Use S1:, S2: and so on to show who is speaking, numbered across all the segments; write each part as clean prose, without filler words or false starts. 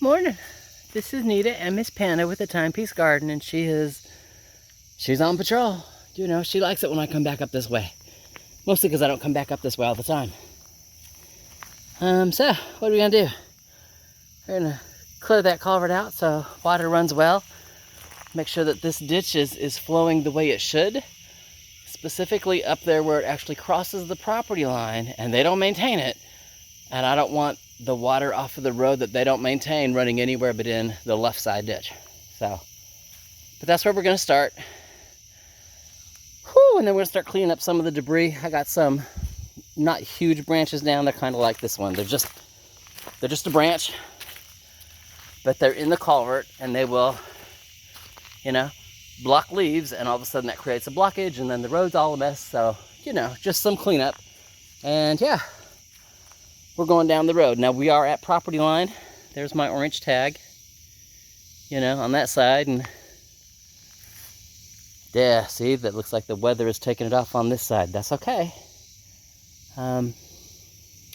S1: Morning. This is Nita and Miss Panda with the Timepiece Garden, and she's on patrol. You know, she likes it when I come back up this way. Mostly because I don't come back up this way all the time. So, what are we gonna do? We're gonna clear that culvert out so water runs well. Make sure that this ditch is flowing the way it should. Specifically up there where it actually crosses the property line, and they don't maintain it. And I don't want the water off of the road that they don't maintain running anywhere but in the left side ditch. So, but that's where we're gonna start. Whew, and then we're gonna start cleaning up some of the debris. I got some not huge branches down. They're kind of like this one. They're just a branch, but they're in the culvert, and they will, you know, block leaves, and all of a sudden that creates a blockage, and then the road's all a mess. So, you know, just some cleanup. And yeah, we're going down the road. Now we are at property line. There's my orange tag, you know, on that side. And yeah, see, that looks like the weather is taking it off on this side. That's okay.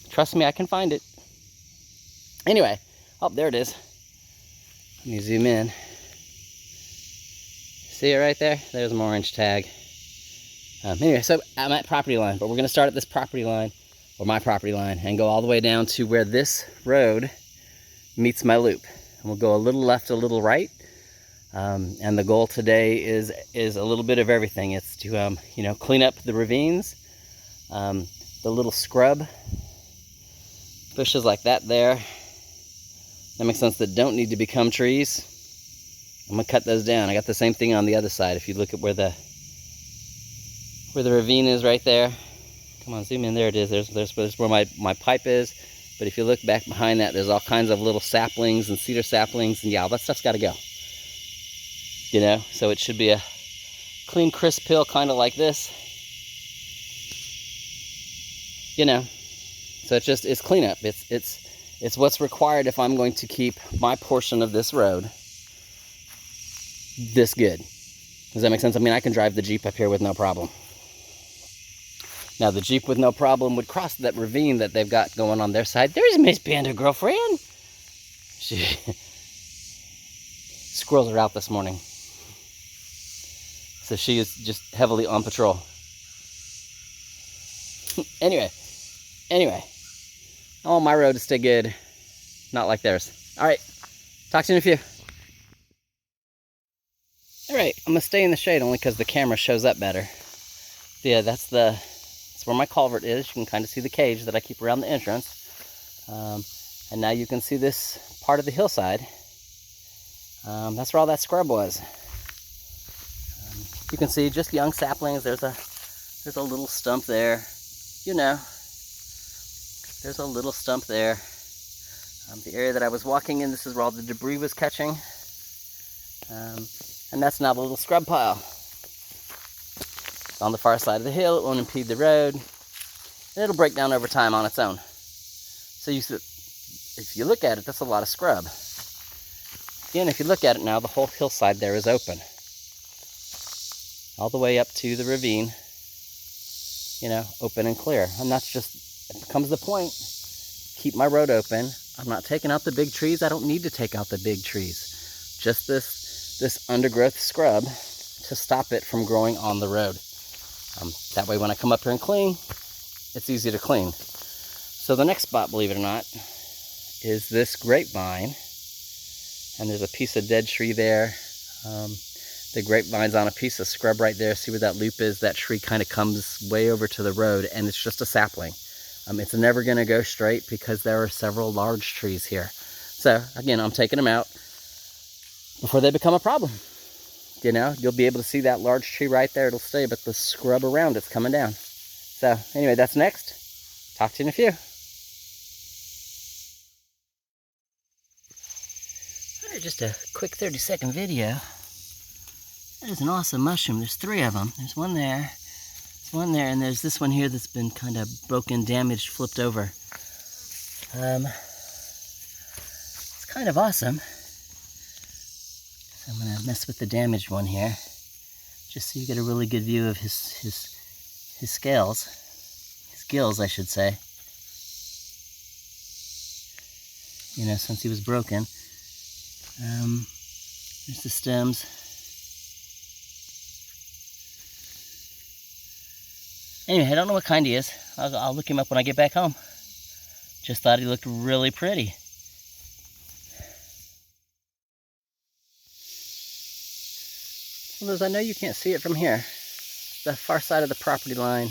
S1: Trust me, I can find it. Anyway, oh, there it is. Let me zoom in. See it right there? There's my orange tag. Anyway, so I'm at property line, but we're gonna start at this property line, or my property line, and go all the way down to where this road meets my loop. And we'll go a little left, a little right. And the goal today is a little bit of everything. It's to, you know, clean up the ravines, the little scrub bushes like that there. That makes sense, that don't need to become trees. I'm gonna cut those down. I got the same thing on the other side. If you look at where the ravine is right there. Come on, zoom in. There it is. There's where my pipe is. But if you look back behind that, there's all kinds of little saplings and cedar saplings, and yeah, all that stuff's got to go. You know, so it should be a clean, crisp hill, kind of like this. You know, so it's cleanup. It's what's required if I'm going to keep my portion of this road this good. Does that make sense? I mean, I can drive the Jeep up here with no problem. Now, the Jeep with no problem would cross that ravine that they've got going on their side. There's Miss Panda girlfriend. Squirrels are out this morning. So she is just heavily on patrol. Anyway. I want my road to stay good. Not like theirs. All right. Talk to you in a few. All right. I'm going to stay in the shade only because the camera shows up better. Yeah, that's where my culvert is. You can kind of see the cage that I keep around the entrance. And now you can see this part of the hillside. That's where all that scrub was. You can see just young saplings. There's a little stump there. You know, there's a little stump there. The area that I was walking in, this is where all the debris was catching. And that's now the little scrub pile. It's on the far side of the hill. It won't impede the road. And it'll break down over time on its own. So if you look at it, that's a lot of scrub. Again, if you look at it now, the whole hillside there is open. All the way up to the ravine, you know, open and clear. And that's just, it becomes the point. Keep my road open. I'm not taking out the big trees. I don't need to take out the big trees. Just this undergrowth scrub to stop it from growing on the road. That way when I come up here and clean, it's easy to clean. So the next spot, believe it or not, is this grapevine. And there's a piece of dead tree there. The grapevine's on a piece of scrub right there. See where that loop is? That tree kind of comes way over to the road, and it's just a sapling. It's never going to go straight because there are several large trees here. So again, I'm taking them out before they become a problem. You know, you'll be able to see that large tree right there. It'll stay, but the scrub around it's coming down. So anyway, that's next. Talk to you in a few. All right, just a quick 30-second video. That is an awesome mushroom. There's 3 of them. There's one there, there's one there, and there's this one here that's been kind of broken, damaged, flipped over. It's kind of awesome. So I'm going to mess with the damaged one here, just so you get a really good view of his scales, his gills, I should say. You know, since he was broken. There's the stems. Anyway, I don't know what kind he is. I'll look him up when I get back home. Just thought he looked really pretty. Liz, I know you can't see it from here. The far side of the property line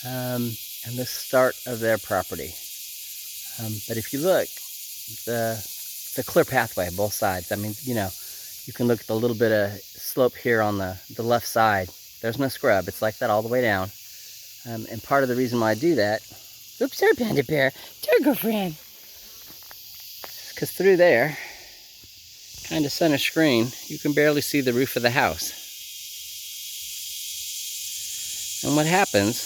S1: and the start of their property. But if you look, it's a clear pathway, both sides. I mean, you know, you can look at the little bit of slope here on the left side. There's no scrub. It's like that all the way down. And part of the reason why I do that, oops, sorry, Panda Bear, dear girlfriend, because through there, kind of center screen, you can barely see the roof of the house. And what happens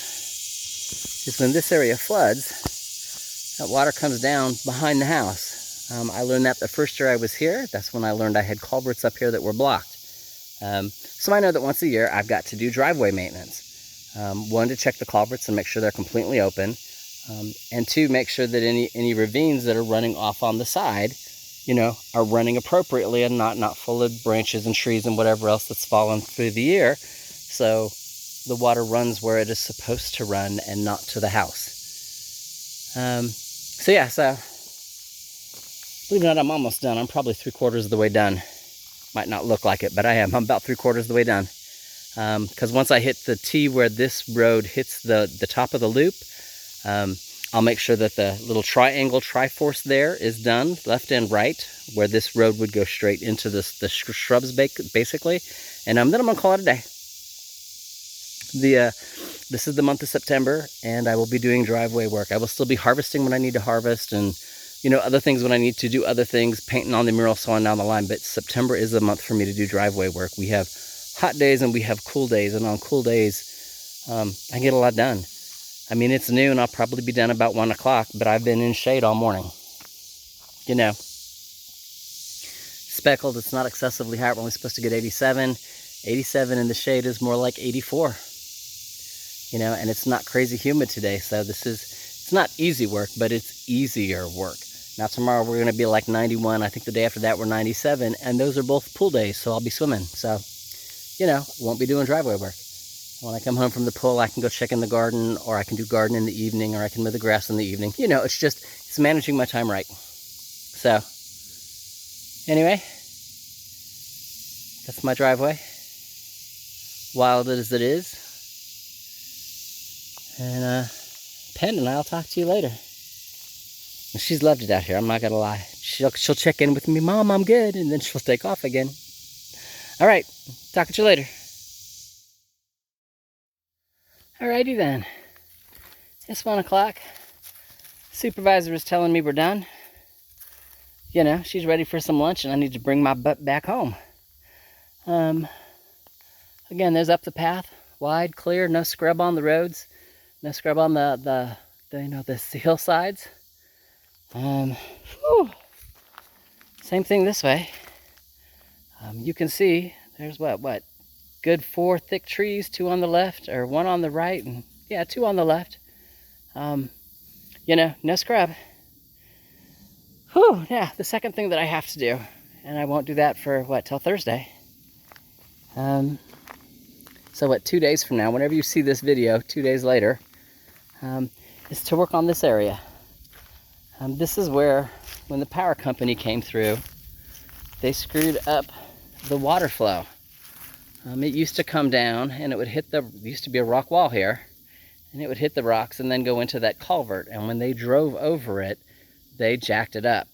S1: is when this area floods, that water comes down behind the house. I learned that the first year I was here. That's when I learned I had culverts up here that were blocked. So I know that once a year I've got to do driveway maintenance. One, to check the culverts and make sure they're completely open. And two, make sure that any ravines that are running off on the side, you know, are running appropriately and not full of branches and trees and whatever else that's fallen through the year. So the water runs where it is supposed to run and not to the house. So yeah, so believe it or not, I'm almost done. I'm probably 3/4 of the way done. Might not look like it, but I am. I'm about 3/4 of the way done. Because once I hit the T where this road hits the top of the loop, I'll make sure that the little triangle Triforce there is done, left and right, where this road would go straight into the shrubs basically. And then I'm gonna call it a day. This is the month of September, and I will be doing driveway work. I will still be harvesting when I need to harvest, and you know, other things when I need to do other things, painting on the mural, so on down the line. But September is the month for me to do driveway work. We have hot days and we have cool days, and on cool days, I get a lot done. I mean, it's noon, I'll probably be done about 1 o'clock, but I've been in shade all morning. You know, speckled, it's not excessively hot. We're only supposed to get 87. 87 in the shade is more like 84. You know, and it's not crazy humid today, so it's not easy work, but it's easier work. Now tomorrow we're going to be like 91. I think the day after that we're 97, and those are both pool days, so I'll be swimming. So, you know, won't be doing driveway work. When I come home from the pool, I can go check in the garden, or I can do garden in the evening, or I can mow the grass in the evening. You know, it's managing my time right. So, anyway, that's my driveway. Wild as it is. And, Pen and I'll talk to you later. She's loved it out here, I'm not gonna lie. She'll check in with me, Mom, I'm good, and then she'll take off again. All right, talk to you later. Alrighty then. It's 1 o'clock. Supervisor is telling me we're done. You know, she's ready for some lunch, and I need to bring my butt back home. Again, there's up the path, wide, clear, no scrub on the roads, no scrub on the hillsides. Same thing this way. You can see there's what good 4 thick trees, 2 on the left, or 1 on the right, and yeah, 2 on the left. You know, no scrub. Whew, yeah, the second thing that I have to do, and I won't do that for till Thursday. So what, 2 days from now, whenever you see this video, 2 days later, is to work on this area. This is where, when the power company came through, they screwed up the water flow. It used to come down, and it would hit there used to be a rock wall here, and it would hit the rocks and then go into that culvert. And when they drove over it, they jacked it up.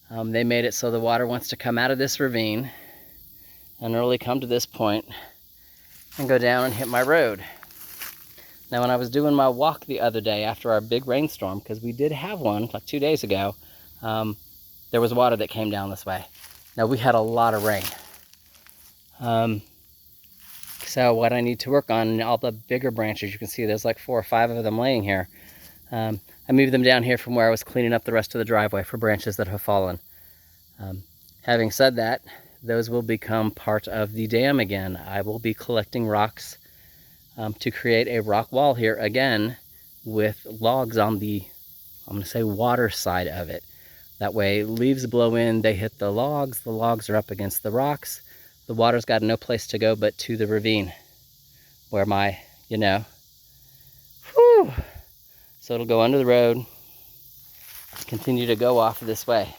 S1: They made it so the water wants to come out of this ravine and really come to this point and go down and hit my road. Now, when I was doing my walk the other day after our big rainstorm, because we did have one like 2 days ago, there was water that came down this way. Now, we had a lot of rain. So what I need to work on, all the bigger branches, you can see there's like 4 or 5 of them laying here. I moved them down here from where I was cleaning up the rest of the driveway for branches that have fallen. Having said that, those will become part of the dam again. I will be collecting rocks to create a rock wall here again with logs on the, I'm going to say, water side of it. That way leaves blow in, they hit the logs are up against the rocks. The water's got no place to go but to the ravine where my, whew. So it'll go under the road, continue to go off this way.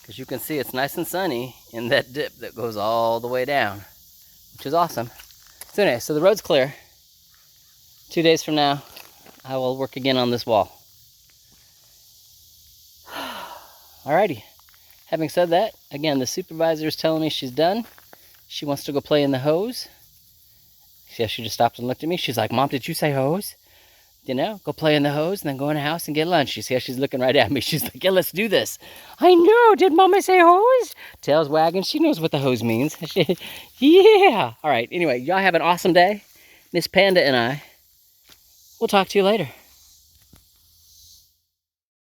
S1: Because you can see it's nice and sunny in that dip that goes all the way down, which is awesome. So anyway, so the road's clear. 2 days from now, I will work again on this wall. Alrighty. Having said that, again, the supervisor is telling me she's done. She wants to go play in the hose. See how she just stopped and looked at me? She's like, Mom, did you say hose? Go play in the hose and then go in the house and get lunch. You see how she's looking right at me? She's like, yeah, let's do this. I know. Did Mama say hose? Tail's wagging. She knows what the hose means. Yeah. All right. Anyway, y'all have an awesome day. Miss Panda and I will talk to you later.